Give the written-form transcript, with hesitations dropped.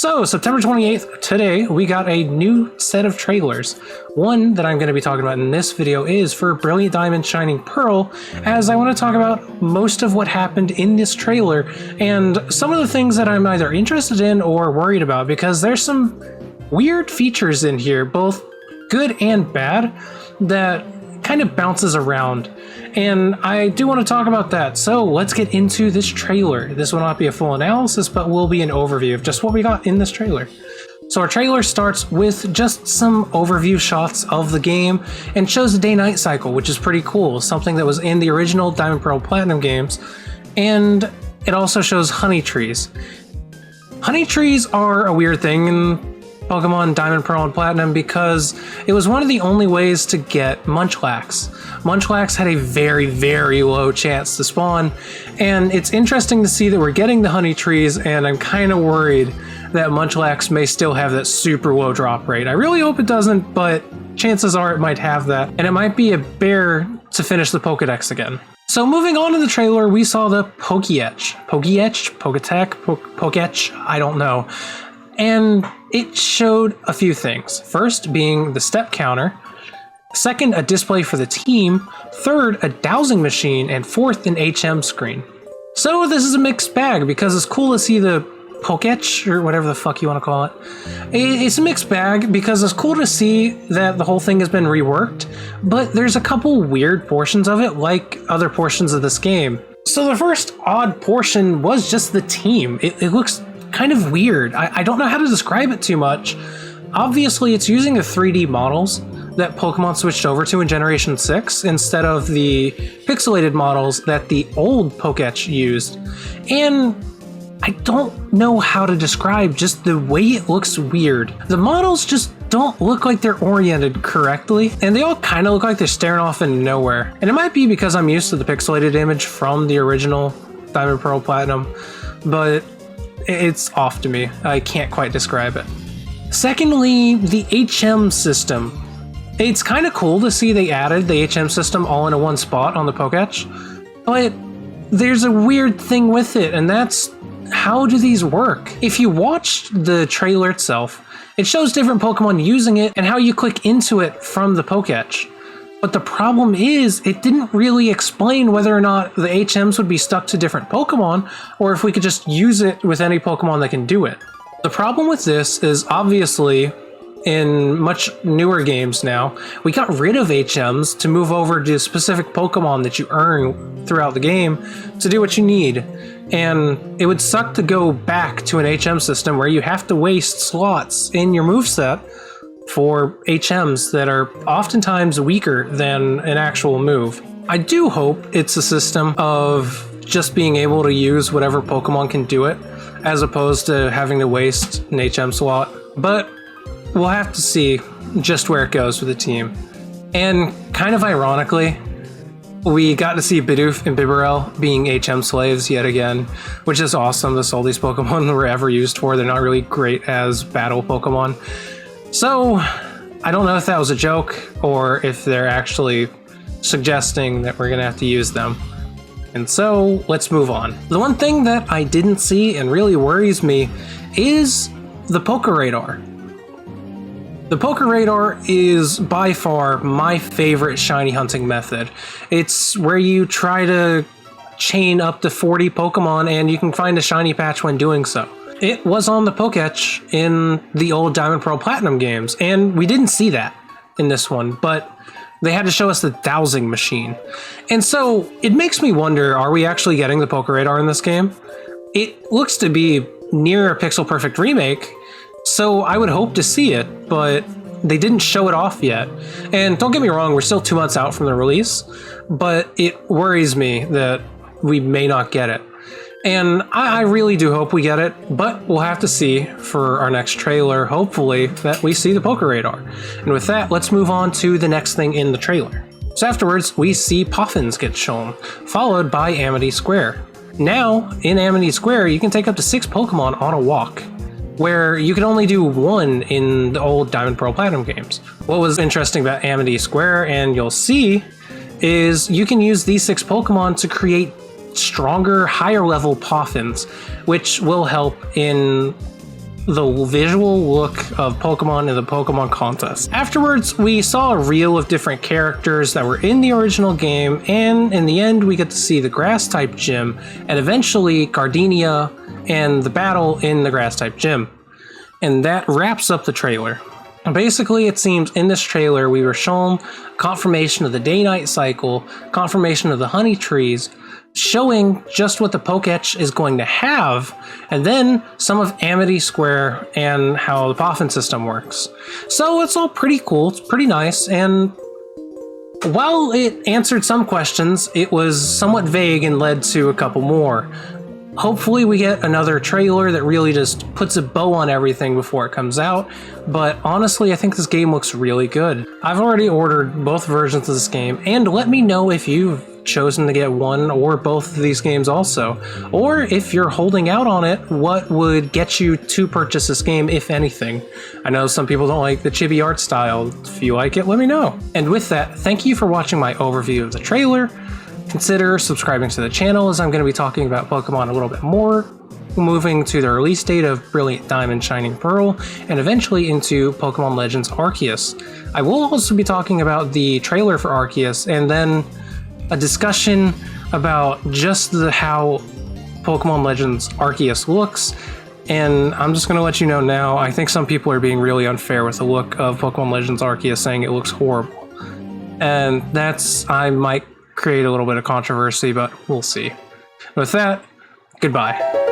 So, September 28th, today, we got a new set of trailers. One that I'm going to be talking about in this video is for Brilliant Diamond Shining Pearl, as I want to talk about most of what happened in this trailer and some of the things that I'm either interested in or worried about, because there's some weird features in here, both good and bad, that kind of bounces around. And I do want to talk about that, so let's get into this trailer. This will not be a full analysis, but will be an overview of just what we got in this trailer. So our trailer starts with just some overview shots of the game and shows the day-night cycle, which is pretty cool, something that was in the original Diamond Pearl Platinum games. And it also shows honey trees. Honey trees are a weird thing in Pokemon Diamond, Pearl, and Platinum because it was one of the only ways to get Munchlax. Munchlax had a very, very low chance to spawn, and it's interesting to see that we're getting the honey trees, and I'm kind of worried that Munchlax may still have that super low drop rate. I really hope it doesn't, but chances are it might have that, and it might be a bear to finish the Pokedex again. So moving on in the trailer, we saw the Poketech, I don't know. And it showed a few things. First being the step counter, second a display for the team, third a dowsing machine, and fourth an HM screen. So this is a mixed bag because it's cool to see the Poketech, or whatever the fuck you want to call it. It's a mixed bag because it's cool to see that the whole thing has been reworked, but there's a couple weird portions of it like other portions of this game. So the first odd portion was just the team. It looks kind of weird. I don't know how to describe it too much. Obviously, it's using the 3D models that Pokemon switched over to in Generation 6 instead of the pixelated models that the old Poketech used. And I don't know how to describe just the way it looks weird. The models just don't look like they're oriented correctly, and they all kind of look like they're staring off into nowhere. And it might be because I'm used to the pixelated image from the original Diamond Pearl Platinum, but it's off to me. I can't quite describe it. Secondly, the HM system. It's kind of cool to see they added the HM system all into one spot on the Poketech, but there's a weird thing with it, and that's how do these work? If you watch the trailer itself, it shows different Pokemon using it and how you click into it from the Poketech. But the problem is, it didn't really explain whether or not the HMs would be stuck to different Pokemon, or if we could just use it with any Pokemon that can do it. The problem with this is, obviously, in much newer games now, we got rid of HMs to move over to specific Pokemon that you earn throughout the game to do what you need. And it would suck to go back to an HM system where you have to waste slots in your moveset for HMs that are oftentimes weaker than an actual move. I do hope it's a system of just being able to use whatever Pokemon can do it, as opposed to having to waste an HM slot, but we'll have to see just where it goes with the team. And kind of ironically, we got to see Bidoof and Bibarel being HM slaves yet again, which is awesome. That's all these Pokemon were ever used for. They're not really great as battle Pokemon. So, I don't know if that was a joke or if they're actually suggesting that we're gonna have to use them. And so, let's move on. The one thing that I didn't see and really worries me is the Pokeradar. The Pokeradar is by far my favorite shiny hunting method. It's where you try to chain up to 40 Pokemon and you can find a shiny patch when doing so. It was on the Poketech in the old Diamond Pearl Platinum games, and we didn't see that in this one, but they had to show us the dowsing machine. And so it makes me wonder, are we actually getting the Pokeradar in this game? It looks to be near a pixel perfect remake, so I would hope to see it, but they didn't show it off yet. And don't get me wrong, we're still 2 months out from the release, but it worries me that we may not get it. And I really do hope we get it, but we'll have to see for our next trailer, hopefully, that we see the Pokeradar. And with that, let's move on to the next thing in the trailer. So afterwards, we see Poffins get shown, followed by Amity Square. Now, in Amity Square, you can take up to 6 Pokemon on a walk, where you could only do 1 in the old Diamond Pearl Platinum games. What was interesting about Amity Square, and you'll see, is you can use these 6 Pokemon to create stronger, higher level Poffins, which will help in the visual look of Pokemon in the Pokemon contest. Afterwards, we saw a reel of different characters that were in the original game, and in the end, we get to see the Grass-type gym, and eventually Gardenia and the battle in the Grass-type gym. And that wraps up the trailer. And basically, it seems in this trailer, we were shown confirmation of the day-night cycle, confirmation of the honey trees, showing just what the Pokétch is going to have, and then some of Amity Square and how the Poffin system works. So it's all pretty cool, it's pretty nice, and while it answered some questions, it was somewhat vague and led to a couple more. Hopefully we get another trailer that really just puts a bow on everything before it comes out, but honestly I think this game looks really good. I've already ordered both versions of this game, and let me know if you've chosen to get one or both of these games also. Or if you're holding out on it, what would get you to purchase this game, if anything? I know some people don't like the chibi art style. If you like it, let me know. And with that, thank you for watching my overview of the trailer. Consider subscribing to the channel, as I'm going to be talking about Pokemon a little bit more, moving to the release date of Brilliant Diamond Shining Pearl, and eventually into Pokemon Legends Arceus. I will also be talking about the trailer for Arceus, and then a discussion about just how Pokemon Legends Arceus looks. And I'm just going to let you know now, I think some people are being really unfair with the look of Pokemon Legends Arceus, saying it looks horrible. And I might create a little bit of controversy, but we'll see. With that, goodbye.